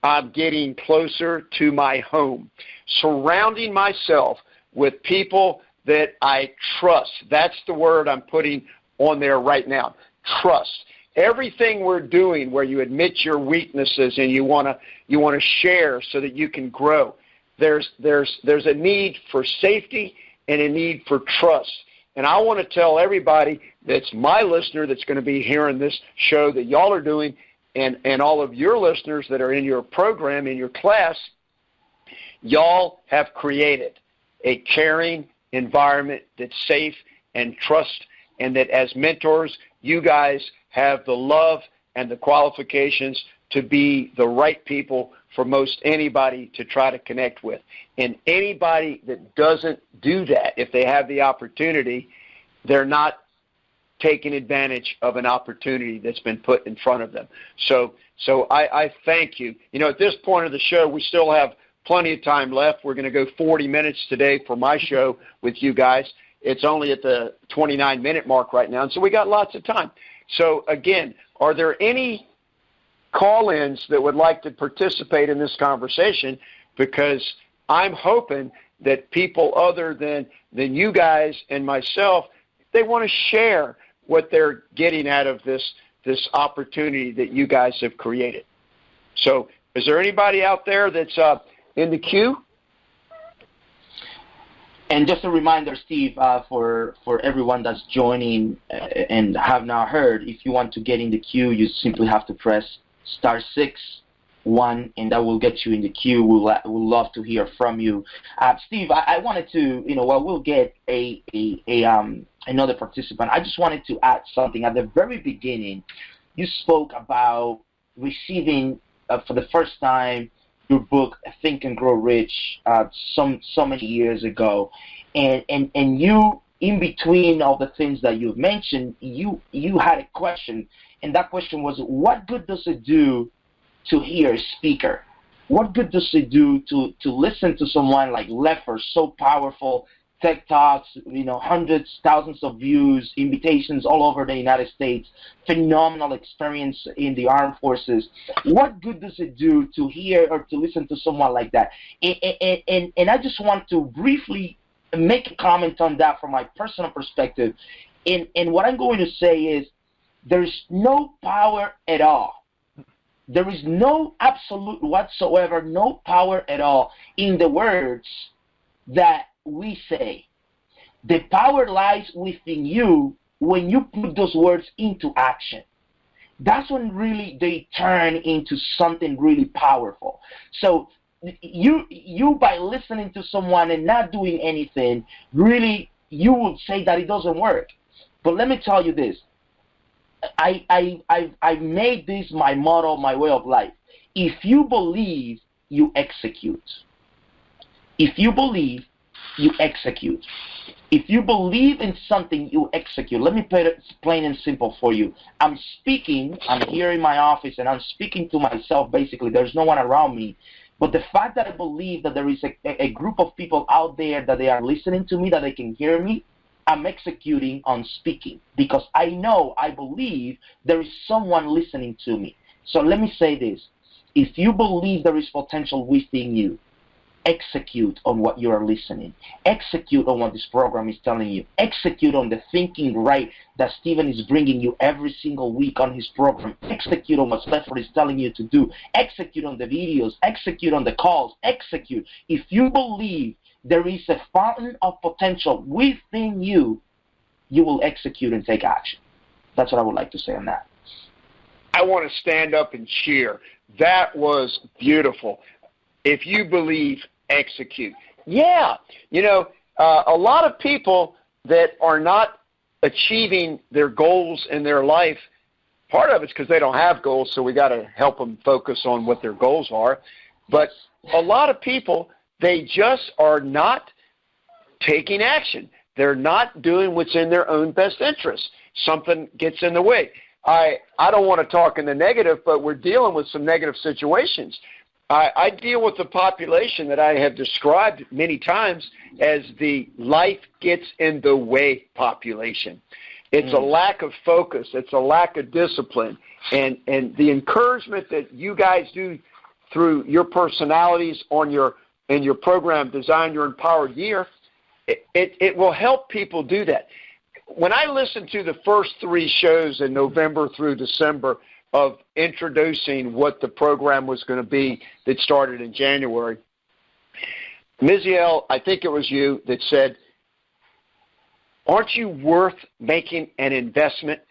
I'm getting closer to my home, surrounding myself with people that I trust. That's the word I'm putting on there right now, trust. Everything we're doing where you admit your weaknesses and you want to share so that you can grow, there's a need for safety and a need for trust. And I want to tell everybody that's my listener that's going to be hearing this show that y'all are doing, and all of your listeners that are in your program, in your class, y'all have created a caring environment that's safe and trust, and that as mentors, you guys have the love and the qualifications to be the right people for most anybody to try to connect with. And anybody that doesn't do that, if they have the opportunity, they're not taking advantage of an opportunity that's been put in front of them. So I thank you. You know, at this point of the show, we still have plenty of time left. We're going to go 40 minutes today for my show with you guys. It's only at the 29-minute mark right now, and so we got lots of time. So, again, are there any call-ins that would like to participate in this conversation? Because I'm hoping that people other than you guys and myself, they want to share what they're getting out of this opportunity that you guys have created. So is there anybody out there that's in the queue? And just a reminder, Steve, for everyone that's joining and have not heard, if you want to get in the queue, you simply have to press *61, and that will get you in the queue. We'll love to hear from you. Steve, I wanted to, we'll get another participant. I just wanted to add something. At the very beginning, you spoke about receiving, for the first time, your book, Think and Grow Rich, so many years ago. And you, in between all the things that you've mentioned, you had a question. And that question was, what good does it do to hear a speaker? What good does it do to listen to someone like Lefford, so powerful, Tech Talks, hundreds, thousands of views, invitations all over the United States, phenomenal experience in the armed forces. What good does it do to hear or to listen to someone like that? And I just want to briefly make a comment on that from my personal perspective. And what I'm going to say is there's no power at all. There is no absolute whatsoever, no power at all in the words that we say. The power lies within you when you put those words into action. That's when really they turn into something really powerful. So you by listening to someone and not doing anything, really you would say that it doesn't work. But let me tell you this. I made this my motto, my way of life. If you believe, you execute. If you believe, you execute. If you believe in something, you execute. Let me put it plain and simple for you. I'm here in my office, and I'm speaking to myself, basically. There's no one around me. But the fact that I believe that there is a group of people out there that they are listening to me, that they can hear me, I'm executing on speaking because I believe there is someone listening to me. So let me say this. If you believe there is potential within you, execute on what you are listening. Execute on what this program is telling you. Execute on the thinking right that Stephen is bringing you every single week on his program. Execute on what Lefford is telling you to do. Execute on the videos. Execute on the calls. Execute. If you believe there is a fountain of potential within you, you will execute and take action. That's what I would like to say on that. I want to stand up and cheer. That was beautiful. If you believe, execute. Yeah, a lot of people that are not achieving their goals in their life, part of it's because they don't have goals, so we got to help them focus on what their goals are. But a lot of people, they just are not taking action. They're not doing what's in their own best interest. Something gets in the way. I don't want to talk in the negative, but we're dealing with some negative situations. I deal with the population that I have described many times as the life gets in the way population. It's a lack of focus. It's a lack of discipline. And the encouragement that you guys do through your personalities in your program, Design Your Empowered Year, it will help people do that. When I listened to the first 3 shows in November through December of introducing what the program was going to be that started in January, Miziel, I think it was you that said, aren't you worth making an investment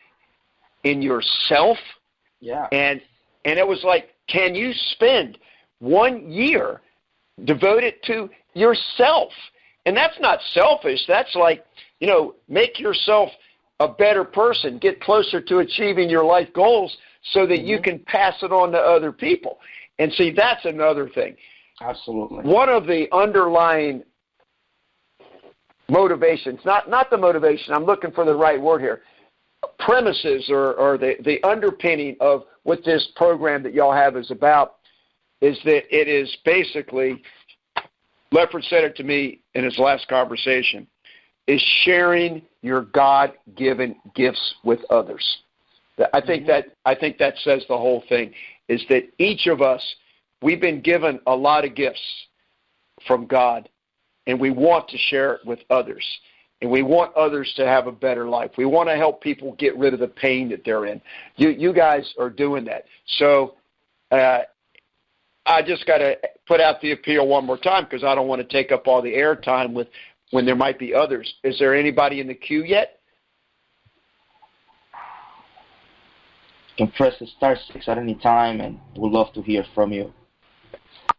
in yourself? Yeah. And it was like, can you spend 1 year devoted to yourself? And that's not selfish. That's like, make yourself a better person, get closer to achieving your life goals so that you can pass it on to other people. And see, that's another thing. Absolutely. One of the underlying motivations, not the motivation, I'm looking for the right word here, premises or the underpinning of what this program that y'all have is about is that it is basically, Lefford said it to me in his last conversation, is sharing your God-given gifts with others. I think that says the whole thing, is that each of us, we've been given a lot of gifts from God, and we want to share it with others. And we want others to have a better life. We want to help people get rid of the pain that they're in. You guys are doing that. So I just got to put out the appeal one more time because I don't want to take up all the airtime when there might be others. Is there anybody in the queue yet? You can press the *6 at any time, and we'd love to hear from you.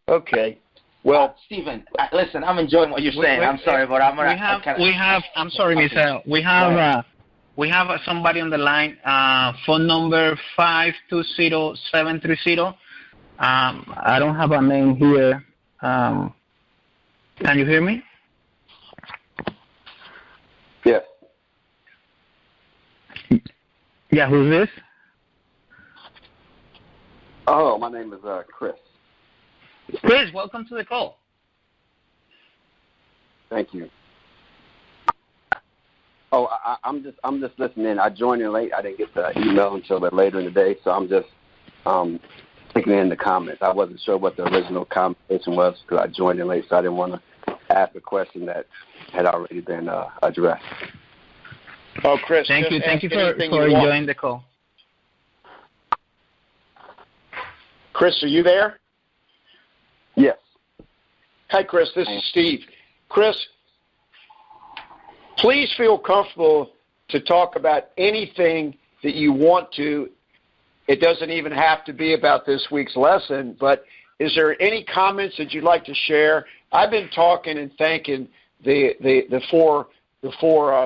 Okay. Well, Stephen, listen, I'm enjoying what you're saying. I'm sorry, but I'm sorry, Michelle. We have somebody on the line. Phone number 520-730. I don't have a name here. Can you hear me? Yes. Yeah, who's this? Oh, my name is Chris. Chris, welcome to the call. Thank you. Oh, I'm just listening. I joined in late. I didn't get the email until later in the day, so I'm just taking in the comments. I wasn't sure what the original conversation was because I joined in late, so I didn't want to ask a question that had already been addressed. Oh, Chris, thank you for joining the call. Chris, are you there? Yes. Hi, Chris. This is Steve. Chris, please feel comfortable to talk about anything that you want to. It doesn't even have to be about this week's lesson, but is there any comments that you'd like to share? I've been talking and thanking the four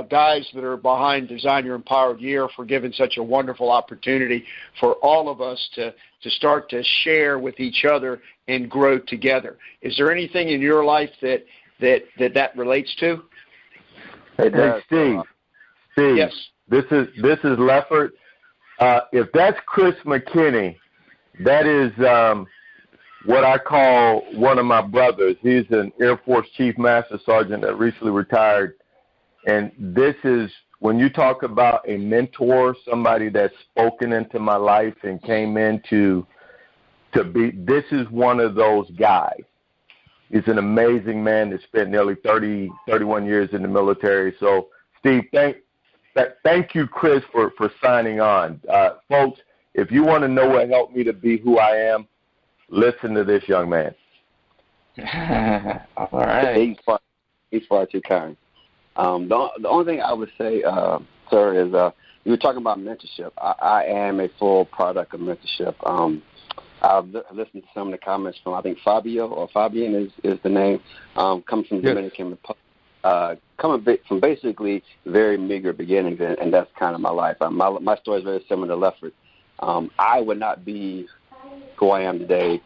guys that are behind Design Your Empowered Year for giving such a wonderful opportunity for all of us to start to share with each other and grow together. Is there anything in your life that relates to? Hey, Steve. Yes. This is Lefford. If that's Chris McKinney, that is what I call one of my brothers. He's an Air Force Chief Master Sergeant that recently retired. And this is, when you talk about a mentor, somebody that's spoken into my life and came in to be, this is one of those guys. He's an amazing man that spent nearly 31 years in the military. So, Steve, thank you, Chris, for signing on. Folks, if you want to know what helped me to be who I am, listen to this young man. All right. He's far too kind. The only thing I would say, sir, is you were talking about mentorship. I am a full product of mentorship. I've listened to some of the comments from, I think, Fabian is the name, comes from the Dominican Republic, coming from basically very meager beginnings, and that's kind of my life. My story is very similar to Lefford. I would not be who I am today.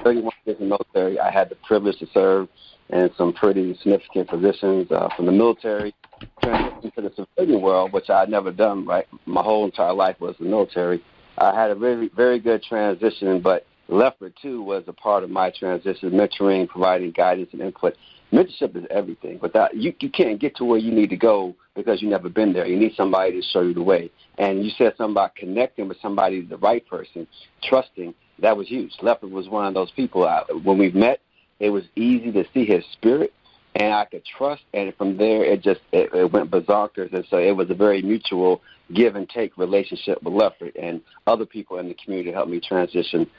31 years in the military, I had the privilege to serve in some pretty significant positions from the military, transitioned to the civilian world, which I had never done. Right, my whole entire life was the military. I had a very, very good transition, but Lefford, too, was a part of my transition, mentoring, providing guidance and input. Mentorship is everything. Without you can't get to where you need to go because you've never been there. You need somebody to show you the way. And you said something about connecting with somebody, the right person, trusting. that was huge. Lefford was one of those people. When we met, it was easy to see his spirit, and I could trust. And from there, it went berserkers. And so it was a very mutual give and take relationship with Lefford, and other people in the community helped me transition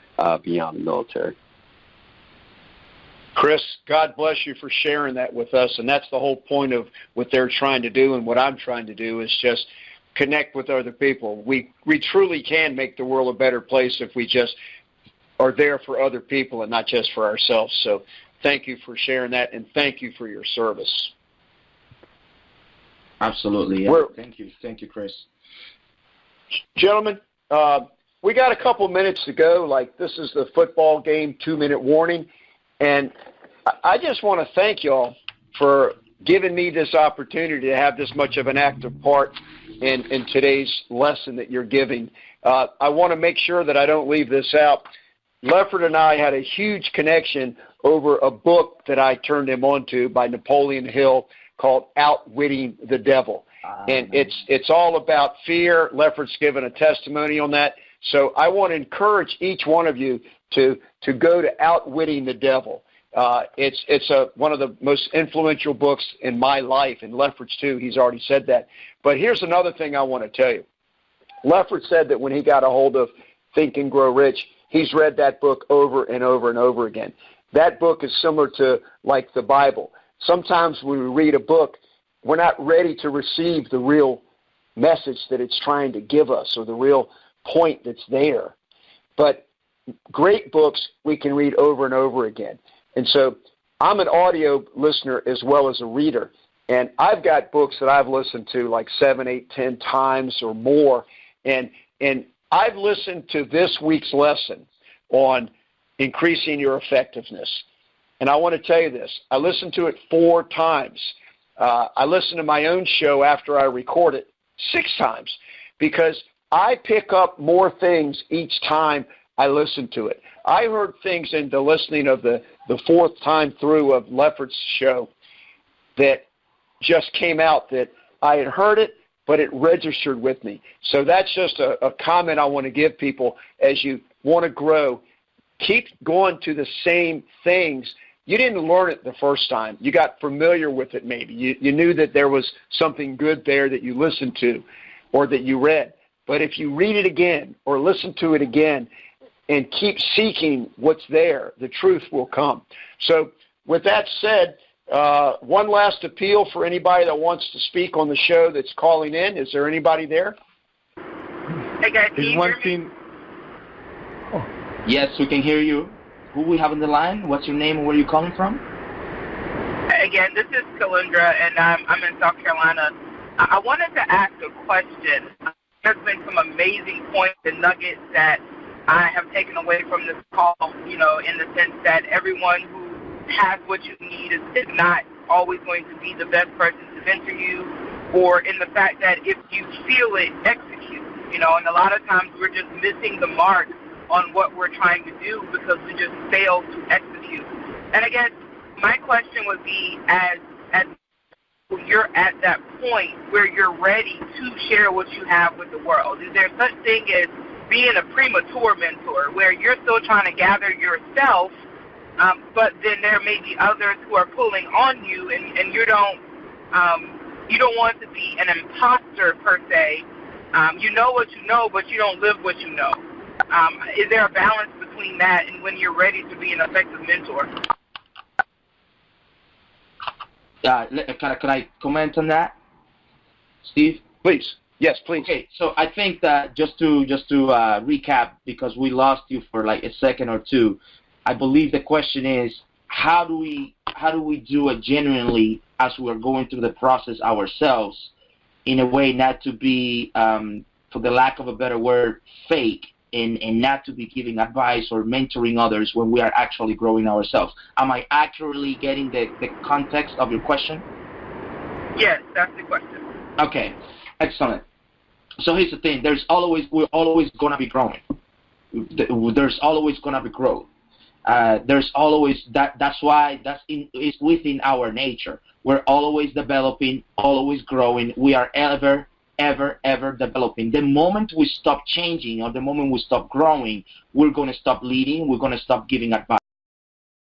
beyond the military. Chris, God bless you for sharing that with us, and that's the whole point of what they're trying to do, and what I'm trying to do is just connect with other people. We truly can make the world a better place if we just are there for other people and not just for ourselves. So thank you for sharing that, and thank you for your service. Absolutely. Yeah. Thank you, Chris. Gentlemen, we got a couple minutes to go. Like, this is the football game 2-minute warning. And I just want to thank y'all for giving me this opportunity to have this much of an active part in today's lesson that you're giving. I want to make sure that I don't leave this out. Lefford and I had a huge connection over a book that I turned him on to by Napoleon Hill called Outwitting the Devil. And it's all about fear. Lefford's given a testimony on that. So I want to encourage each one of you to go to Outwitting the Devil. It's one of the most influential books in my life, and Lefford's too. He's already said that. But here's another thing I want to tell you. Lefford said that when he got a hold of Think and Grow Rich, he's read that book over and over and over again. That book is similar to like the Bible. Sometimes when we read a book, we're not ready to receive the real message that it's trying to give us or the real point that's there. But great books we can read over and over again. And so I'm an audio listener as well as a reader. And I've got books that I've listened to like 7, 8, 10 times or more. And I've listened to this week's lesson on increasing your effectiveness. And I want to tell you this. I listened to it 4 times. I listen to my own show after I record it 6 times because I pick up more things each time I listen to it. I heard things in the listening of the 4th time through of Lefford's show that just came out that I had heard it, but it registered with me. So that's just a comment I want to give people as you want to grow. Keep going to the same things. You didn't learn it the first time. You got familiar with it maybe. You knew that there was something good there that you listened to or that you read. But if you read it again or listen to it again and keep seeking what's there, the truth will come. So with that said, one last appeal for anybody that wants to speak on the show that's calling in. Is there anybody there? Hey guys, can you hear me? Yes, we can hear you. Who we have on the line? What's your name and where are you calling from? Again, this is Kalindra, and I'm in South Carolina. I wanted to ask a question. There's been some amazing points and nuggets that I have taken away from this call, in the sense that everyone who has what you need is not always going to be the best person to mentor you, or in the fact that if you feel it, execute, and a lot of times we're just missing the mark on what we're trying to do because we just fail to execute. And I guess my question would be, as you're at that point where you're ready to share what you have with the world, is there such thing as being a premature mentor where you're still trying to gather yourself, but then there may be others who are pulling on you, and you don't want to be an imposter per se. You know what you know, but you don't live what you know. Is there a balance between that and when you're ready to be an effective mentor? Can I comment on that, Steve? Please. Yes, please. Okay, so I think that just to recap, because we lost you for like a second or two, I believe the question is how do we do it genuinely as we're going through the process ourselves, in a way not to be, for the lack of a better word, fake, and not to be giving advice or mentoring others when we are actually growing ourselves. Am I accurately getting the context of your question? Yes, that's the question. Okay, excellent. So here's the thing: we're always going to be growing. There's always going to be growth. There's always that's why it's within our nature. We're always developing, always growing. We are ever ever developing. The moment we stop changing or the moment we stop growing, we're going to stop leading, we're going to stop giving advice.